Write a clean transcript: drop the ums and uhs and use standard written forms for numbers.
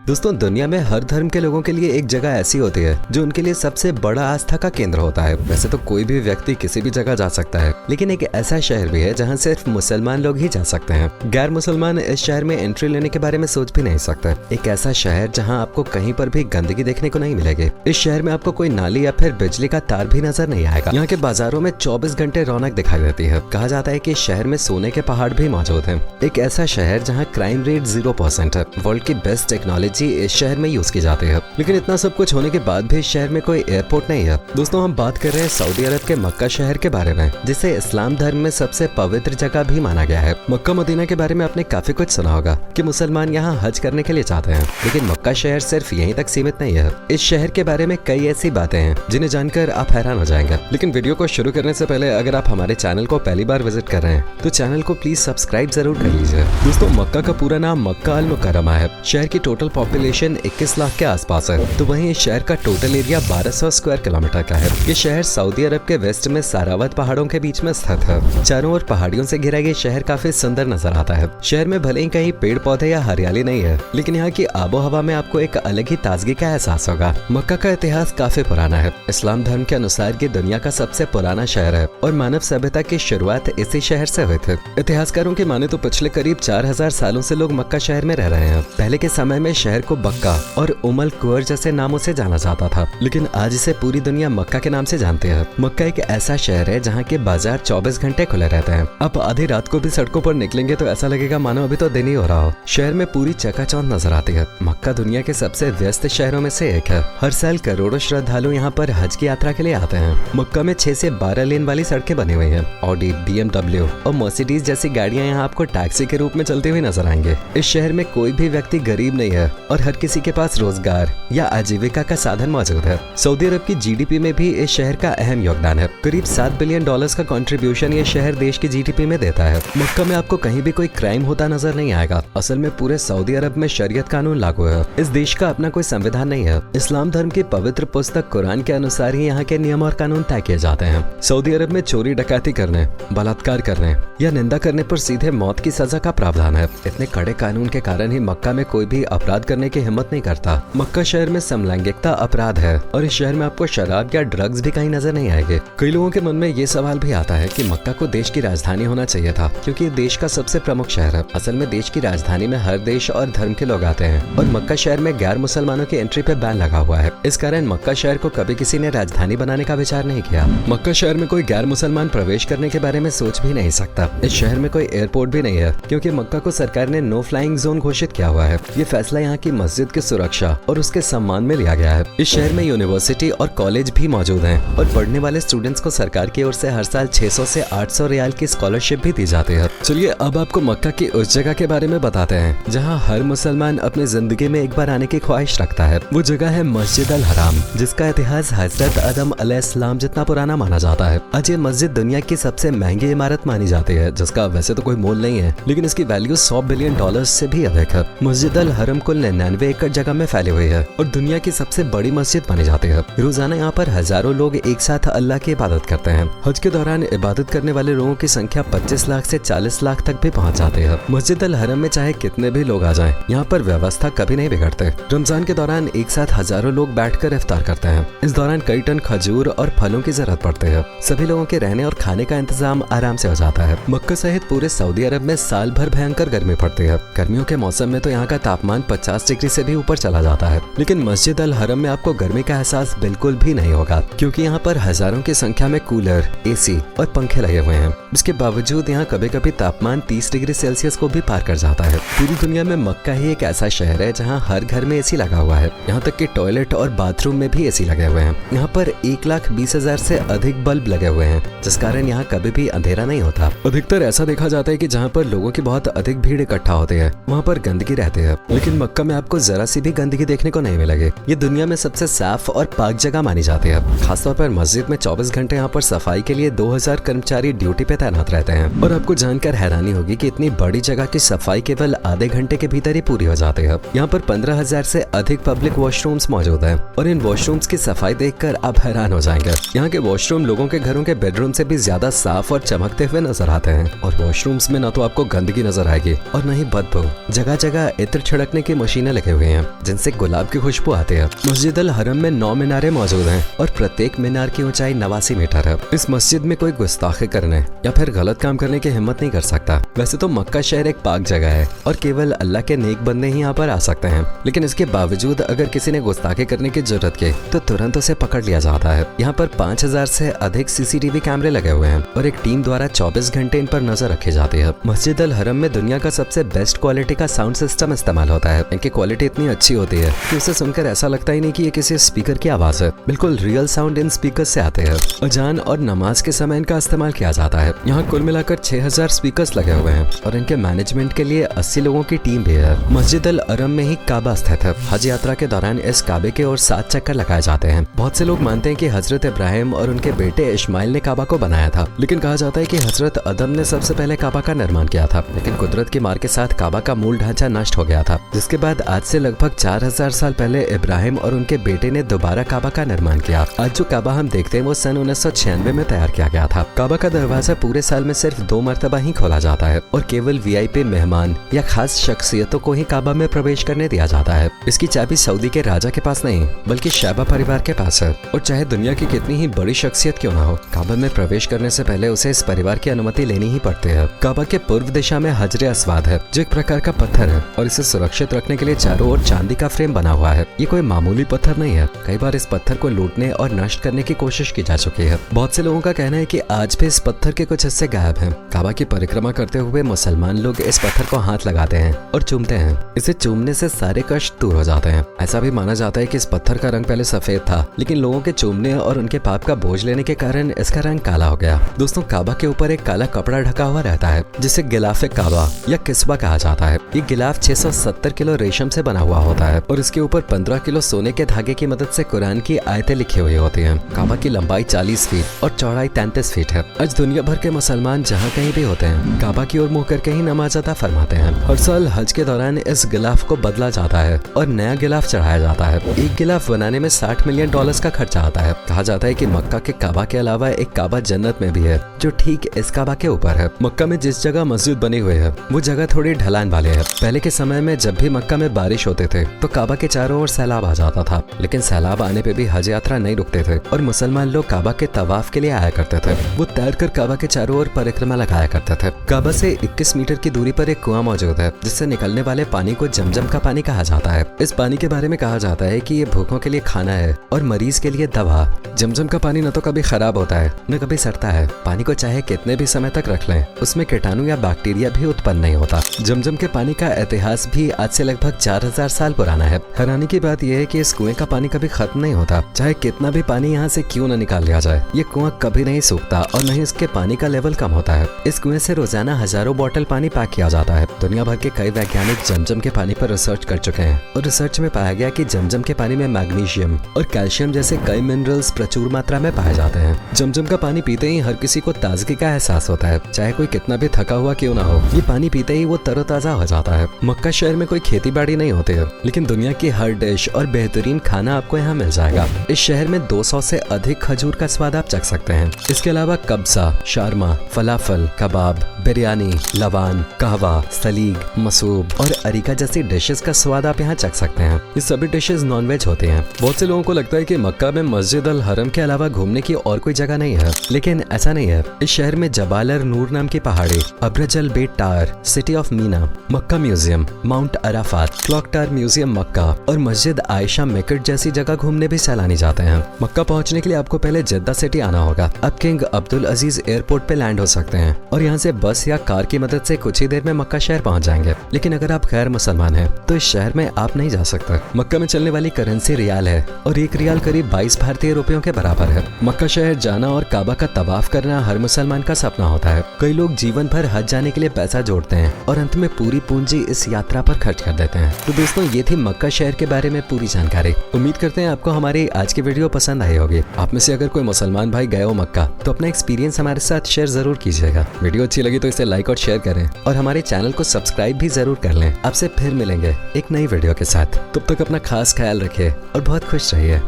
दोस्तों, दुनिया में हर धर्म के लोगों के लिए एक जगह ऐसी होती है जो उनके लिए सबसे बड़ा आस्था का केंद्र होता है। वैसे तो कोई भी व्यक्ति किसी भी जगह जा सकता है, लेकिन एक ऐसा शहर भी है जहां सिर्फ मुसलमान लोग ही जा सकते हैं। गैर मुसलमान इस शहर में एंट्री लेने के बारे में सोच भी नहीं सकते। एक ऐसा शहर जहां आपको कहीं पर भी गंदगी देखने को नहीं मिलेगी। इस शहर में आपको कोई नाली या फिर बिजली का तार भी नजर नहीं आएगा। यहाँ के बाजारों में 24 घंटे रौनक दिखाई देती है। कहा जाता है कि इस शहर में सोने के पहाड़ भी मौजूद हैं। एक ऐसा शहर जहाँ क्राइम रेट 0% है। वर्ल्ड की बेस्ट टेक्नोलॉजी इस शहर में यूज की जाती है। लेकिन इतना सब कुछ होने के बाद भी इस शहर में कोई एयरपोर्ट नहीं है। दोस्तों, हम बात कर रहे हैं सऊदी अरब के मक्का शहर के बारे में, जिसे इस्लाम धर्म में सबसे पवित्र जगह भी माना गया है। मक्का मदीना के बारे में आपने काफी कुछ सुना होगा कि मुसलमान यहाँ हज करने के लिए जाते हैं, लेकिन मक्का शहर सिर्फ यहीं तक सीमित नहीं है। इस शहर के बारे में कई ऐसी बातें हैं जिन्हें जानकर आप हैरान हो जाएंगे। लेकिन वीडियो को शुरू करने से पहले अगर आप हमारे चैनल को पहली बार विजिट कर रहे हैं तो चैनल को प्लीज सब्सक्राइब जरूर कर लीजिए। दोस्तों, मक्का का पूरा नाम मक्का अल मुकर्रमा है। शहर की टोटल पॉपुलेशन 21 लाख के आसपास है, तो वहीं इस शहर का टोटल एरिया 1200 स्क्वायर किलोमीटर का है। ये शहर सऊदी अरब के वेस्ट में सारावत पहाड़ों के बीच में स्थित है। चारों ओर पहाड़ियों से घिरा ये शहर काफी सुंदर नजर आता है। शहर में भले ही कहीं पेड़ पौधे या हरियाली नहीं है, लेकिन यहाँ की आबो हवा में आपको एक अलग ही ताजगी का एहसास होगा। मक्का का इतिहास काफी पुराना है। इस्लाम धर्म के अनुसार ये दुनिया का सबसे पुराना शहर है और मानव सभ्यता की शुरुआत इसी शहर से हुई थी। इतिहासकारों की माने तो पिछले करीब 4000 सालों से लोग मक्का शहर में रह रहे हैं। पहले के समय में शहर को बक्का और उमल कुवर जैसे नामों से जाना जाता था, लेकिन आज इसे पूरी दुनिया मक्का के नाम से जानती है। मक्का एक ऐसा शहर है जहाँ के बाजार 24 घंटे खुले रहते हैं। आप आधी रात को भी सड़कों पर निकलेंगे तो ऐसा लगेगा मानो अभी तो दिन ही हो रहा हो। शहर में पूरी चकाचौंध नजर आती है। मक्का दुनिया के सबसे व्यस्त शहरों में से एक है। हर साल करोड़ों श्रद्धालु यहाँ पर हज की यात्रा के लिए आते हैं। मक्का में 6 से 12 लेन वाली सड़कें बनी हुई हैं। ऑडी, BMW और मर्सिडीज जैसी गाड़ियाँ यहाँ आपको टैक्सी के रूप में चलती हुई नजर आएंगे। इस शहर में कोई भी व्यक्ति गरीब नहीं है और हर किसी के पास रोजगार या आजीविका का साधन मौजूद है। सऊदी अरब की GDP में भी इस शहर का अहम योगदान है। करीब $7 बिलियन का कंट्रीब्यूशन ये शहर देश की GDP में देता है। मक्का में आपको कहीं भी कोई क्राइम होता नजर नहीं आएगा। असल में पूरे सऊदी अरब में शरीयत कानून लागू है। इस देश का अपना कोई संविधान नहीं है। इस्लाम धर्म की पवित्र पुस्तक कुरान के अनुसार ही यहाँ के नियम और कानून तय किए जाते हैं। सऊदी अरब में चोरी डकैती करने, बलात्कार करने या निंदा करने पर सीधे मौत की सजा का प्रावधान है। इतने कड़े कानून के कारण ही मक्का में कोई भी अपराध करने की हिम्मत नहीं करता। मक्का शहर में समलैंगिकता अपराध है और इस शहर में आपको शराब या ड्रग्स भी कहीं नजर नहीं आएंगे। कई लोगों के मन में ये सवाल भी आता है कि मक्का को देश की राजधानी होना चाहिए था, क्योंकि ये देश का सबसे प्रमुख शहर है। असल में देश की राजधानी में हर देश और धर्म के लोग आते हैं और मक्का शहर में गैर मुसलमानों की एंट्री पे बैन लगा हुआ है। इस कारण मक्का शहर को कभी किसी ने राजधानी बनाने का विचार नहीं किया। मक्का शहर में कोई गैर मुसलमान प्रवेश करने के बारे में सोच भी नहीं सकता। इस शहर में कोई एयरपोर्ट भी नहीं है, क्योंकि मक्का को सरकार ने नो फ्लाइंग जोन घोषित किया हुआ है। ये फैसला यहाँ की मस्जिद की सुरक्षा और उसके सम्मान में लिया गया है। इस शहर में यूनिवर्सिटी और कॉलेज भी मौजूद हैं और पढ़ने वाले स्टूडेंट्स को सरकार की ओर से हर साल 600 से 800 रियाल की स्कॉलरशिप भी दी जाती है। चलिए अब आपको मक्का की उस जगह के बारे में बताते हैं जहाँ हर मुसलमान अपनी जिंदगी में एक बार आने की ख्वाहिश रखता है। वो जगह है मस्जिद अल हराम, जिसका इतिहास हजरत आदम अलैहिस्सलाम जितना पुराना माना जाता है। आज ये मस्जिद दुनिया की सबसे महंगी इमारत मानी जाती है, जिसका वैसे तो कोई मोल नहीं है, लेकिन इसकी वैल्यू $100 बिलियन से भी अधिक है। मस्जिद अल हरम कुल 99 एकड़ जगह में फैली हुई है और दुनिया की सबसे बड़ी मस्जिद मानी जाती है। रोजाना यहाँ पर हजारों लोग एक साथ अल्लाह की इबादत करते हैं। हज के दौरान इबादत करने वाले लोगों की संख्या 25 लाख से 40 लाख तक भी पहुँच जाती है। मस्जिद अल हरम में चाहे कितने भी लोग आ जाएं, यहाँ पर व्यवस्था कभी नहीं बिगड़ते। रमजान के दौरान एक साथ हजारों लोग बैठकर इफ्तार करते हैं। इस दौरान कई टन खजूर और फलों की जरूरत पड़ती है। सभी लोगों के रहने और खाने का इंतजाम आराम से हो जाता है। मक्का सहित पूरे सऊदी अरब में साल भर भयंकर गर्मी पड़ती है। गर्मियों के मौसम में तो यहाँ का तापमान 50 डिग्री से भी ऊपर चला जाता है, लेकिन मस्जिद अल हरम में आपको गर्मी का एहसास बिल्कुल भी नहीं होगा, क्योंकि यहाँ पर हजारों की संख्या में कूलर, AC और पंखे लगे हुए हैं। इसके बावजूद यहाँ कभी कभी तापमान 30 डिग्री सेल्सियस को भी पार कर जाता है। पूरी दुनिया में मक्का ही एक ऐसा शहर है जहाँ हर घर में AC लगा हुआ है। यहाँ तक कि टॉयलेट और बाथरूम में भी AC लगे हुए हैं। यहाँ पर 1,20,000 से अधिक बल्ब लगे हुए हैं, जिस कारण यहाँ कभी भी अंधेरा नहीं होता। अधिकतर ऐसा देखा जाता है कि जहाँ पर लोगों की बहुत अधिक भीड़ इकट्ठा होती है, वहाँ पर गंदगी रहती है, लेकिन मक्का में आपको जरा सी भी गंदगी देखने को नहीं मिलेगी। ये दुनिया में सबसे साफ और पाक जगह मानी जाती है। खासतौर पर मस्जिद में 24 घंटे यहाँ पर सफाई के लिए 2000 कर्मचारी ड्यूटी पे तैनात रहते हैं। और आपको जानकर हैरानी होगी कि इतनी बड़ी जगह की सफाई केवल आधे घंटे के भीतर ही पूरी हो जाती है। यहाँ पर 15,000 से अधिक पब्लिक वॉशरूम्स मौजूद हैं और इन वॉशरूम्स की सफाई देखकर आप हैरान हो जाएंगे। यहाँ के वॉशरूम लोगों के घरों के बेडरूम से भी ज्यादा साफ और चमकते हुए नजर आते हैं और वॉशरूम्स में न तो आपको गंदगी नजर आएगी और न ही बदबू। जगह जगह इत्र छिड़कने की मशीन मशीनें लगे हुए हैं जिनसे गुलाब की खुशबू आती है। मस्जिद अल हरम में 9 मीनारें मौजूद हैं और प्रत्येक मीनार की ऊंचाई 89 मीटर है। इस मस्जिद में कोई गुस्ताखी करने या फिर गलत काम करने की हिम्मत नहीं कर सकता। वैसे तो मक्का शहर एक पाक जगह है और केवल अल्लाह के नेक बंदे ही यहाँ पर आ सकते हैं, लेकिन इसके बावजूद अगर किसी ने गुस्ताखी करने की जरूरत की तो तुरंत उसे पकड़ लिया जाता है। यहाँ पर 5000 से अधिक CCTV कैमरे लगे हुए हैं और एक टीम द्वारा 24 घंटे इन पर नजर रखी जाती है। मस्जिद अल हरम में दुनिया का सबसे बेस्ट क्वालिटी का साउंड सिस्टम इस्तेमाल होता है। इनकी क्वालिटी इतनी अच्छी होती है कि उसे सुनकर ऐसा लगता ही नहीं कि ये किसी स्पीकर की आवाज है। बिल्कुल रियल साउंड इन स्पीकर से आते हैं। अजान और नमाज के समय इनका इस्तेमाल किया जाता है। यहाँ कुल मिलाकर 6000 स्पीकर्स लगे हुए हैं और इनके मैनेजमेंट के लिए 80 लोगों की टीम भी है। मस्जिद अल हरम में ही काबा स्थित है। हज यात्रा के दौरान इस काबे के ओर 7 चक्कर लगाए जाते हैं। बहुत से लोग मानते हैं कि हजरत इब्राहिम और उनके बेटे इस्माइल ने काबा को बनाया था, लेकिन कहा जाता है कि हजरत आदम ने सबसे पहले काबा का निर्माण किया था, लेकिन कुदरत की मार के साथ काबा का मूल ढांचा नष्ट हो गया था, जिसके बाद आज से लगभग 4000 साल पहले इब्राहिम और उनके बेटे ने दोबारा काबा का निर्माण किया। आज जो काबा हम देखते हैं वो सन 1996 में तैयार किया गया था। काबा का दरवाजा पूरे साल में सिर्फ 2 मरतबा ही खोला जाता है और केवल VIP मेहमान या खास शख्सियतों को ही काबा में प्रवेश करने दिया जाता है। इसकी चाबी सऊदी के राजा के पास नहीं बल्कि शैबा परिवार के पास है और चाहे दुनिया की कितनी ही बड़ी शख्सियत क्यों ना हो, काबा में प्रवेश करने से पहले उसे इस परिवार की अनुमति लेनी ही पड़ती है। काबा के पूर्व दिशा में हजरे अस्वाद है जो एक प्रकार का पत्थर है और इसे सुरक्षित रखने के लिए चारों ओर चांदी का फ्रेम बना हुआ है। ये कोई मामूली पत्थर नहीं है। कई बार इस पत्थर को लूटने और नष्ट करने की कोशिश की जा चुकी है। बहुत से लोगों का कहना है कि आज भी इस पत्थर के कुछ हिस्से गायब हैं। काबा की परिक्रमा करते हुए मुसलमान लोग इस पत्थर को हाथ लगाते हैं और चूमते हैं। इसे चूमने से सारे कष्ट दूर हो जाते हैं। ऐसा भी माना जाता है कि इस पत्थर का रंग पहले सफेद था, लेकिन लोगों के चूमने और उनके पाप का बोझ लेने के कारण इसका रंग काला हो गया। दोस्तों, काबा के ऊपर एक काला कपड़ा ढका हुआ रहता है जिसे गिलाफ काबा या किस्बा कहा जाता है। ये गिलाफ 670 किलो रेशम से बना हुआ होता है और इसके ऊपर 15 किलो सोने के धागे की मदद से कुरान की आयतें लिखी हुई होती हैं। काबा की लंबाई 40 फीट और चौड़ाई 33 फीट है। आज दुनिया भर के मुसलमान जहाँ कहीं भी होते हैं काबा की ओर मुंह करके ही नमाज अता फरमाते हैं। हर साल हज के दौरान इस गिलाफ को बदला जाता है और नया गिलाफ चढ़ाया जाता है। एक गिलाफ बनाने में $60 मिलियन का खर्चा आता है। कहा जाता है कि मक्का के काबा के अलावा एक काबा जन्नत में भी है जो ठीक इस काबा के ऊपर है। मक्का में जिस जगह मस्जिद बनी हुई है वो जगह थोड़ी ढलान वाली है। पहले के समय में जब भी मक्का में बारिश होते थे तो काबा के चारों ओर सैलाब आ जाता था, लेकिन सैलाब आने पे भी हज यात्रा नहीं रुकते थे और मुसलमान लोग काबा के तवाफ के लिए आया करते थे। वो तैरकर काबा के चारों ओर परिक्रमा लगाया करते थे। काबा से 21 मीटर की दूरी पर एक कुआं मौजूद है जिससे निकलने वाले पानी को जमजम का पानी कहा जाता है। इस पानी के बारे में कहा जाता है कि ये भूखों के लिए खाना है और मरीज के लिए दवा। जमजम का पानी न तो कभी खराब होता है न कभी सड़ता है। पानी को चाहे कितने भी समय तक रख लें उसमें कीटाणु या बैक्टीरिया भी उत्पन्न नहीं होता। जमजम के पानी का इतिहास भी आज से लगभग 4000 साल पुराना है। हैरानी की बात यह है कि इस कुएं का पानी कभी खत्म नहीं होता, चाहे कितना भी पानी यहाँ से क्यों न निकाल लिया जाए। ये कुआं कभी नहीं सूखता और न ही इसके पानी का लेवल कम होता है। इस कुएं से रोजाना हजारों बोतल पानी पैक किया जाता है। दुनिया भर के कई वैज्ञानिक जमजम के पानी पर रिसर्च कर चुके हैं और रिसर्च में पाया गया कि जमजम के पानी में मैग्नीशियम और कैल्शियम जैसे कई मिनरल्स प्रचुर मात्रा में पाए जाते हैं। जमजम का पानी पीते ही हर किसी को ताजगी का एहसास होता है, चाहे कोई कितना भी थका हुआ क्यों ना हो। ये पानी पीते ही वो तरोताजा हो जाता है। मक्का शहर में कोई खेती बाड़ी नहीं होती है, लेकिन दुनिया की हर डिश और बेहतरीन खाना आपको यहाँ मिल जाएगा। इस शहर में 200 से अधिक खजूर का स्वाद आप चख सकते हैं। इसके अलावा कब्सा, शारमा, फलाफल, कबाब, बिरयानी, लवान, कहवा, सलीग, मसूब और अरीका जैसी डिशेस का स्वाद आप यहाँ चख सकते हैं। ये सभी डिशेस नॉनवेज होते हैं। बहुत से लोगों को लगता है कि मक्का में मस्जिद अल हरम के अलावा घूमने की और कोई जगह नहीं है, लेकिन ऐसा नहीं है। इस शहर में जबाल अर नूर नाम की पहाड़ी, Abraj al Bait tower, city of Mina, Mecca museum, mount Arafat, clock tower museum Mecca और मस्जिद आयशा मेकट जैसी जगह घूमने भी सैलानी जाते हैं। मक्का पहुंचने के लिए आपको पहले जद्दा सिटी आना होगा। अब किंग अब्दुल अजीज एयरपोर्ट पे लैंड हो सकते हैं और यहाँ से बस या कार की मदद से कुछ ही देर में मक्का शहर पहुंच जाएंगे। लेकिन अगर आप गैर मुसलमान हैं तो इस शहर में आप नहीं जा सकते। मक्का में चलने वाली करेंसी रियाल है और 1 रियाल करीब 22 भारतीय रुपयों के बराबर है। मक्का शहर जाना और काबा का तवाफ करना हर मुसलमान का सपना होता है। कई लोग जीवन भर हज जाने के लिए पैसा जोड़ते हैं और अंत में पूरी पूंजी इस यात्रा पर खर्च कर देते हैं। तो दोस्तों, ये थी मक्का शहर के बारे में पूरी जानकारी। उम्मीद करते हैं आपको हमारी आज की वीडियो पसंद आई होगी। आप में से अगर कोई मुसलमान भाई गए हो मक्का तो अपना एक्सपीरियंस हमारे साथ शेयर जरूर कीजिएगा। वीडियो अच्छी लगी तो इसे लाइक और शेयर करें और हमारे चैनल को सब्सक्राइब भी जरूर कर लें। आपसे फिर मिलेंगे एक नई वीडियो के साथ। तब तक अपना खास ख्याल रखें और बहुत खुश रहिए।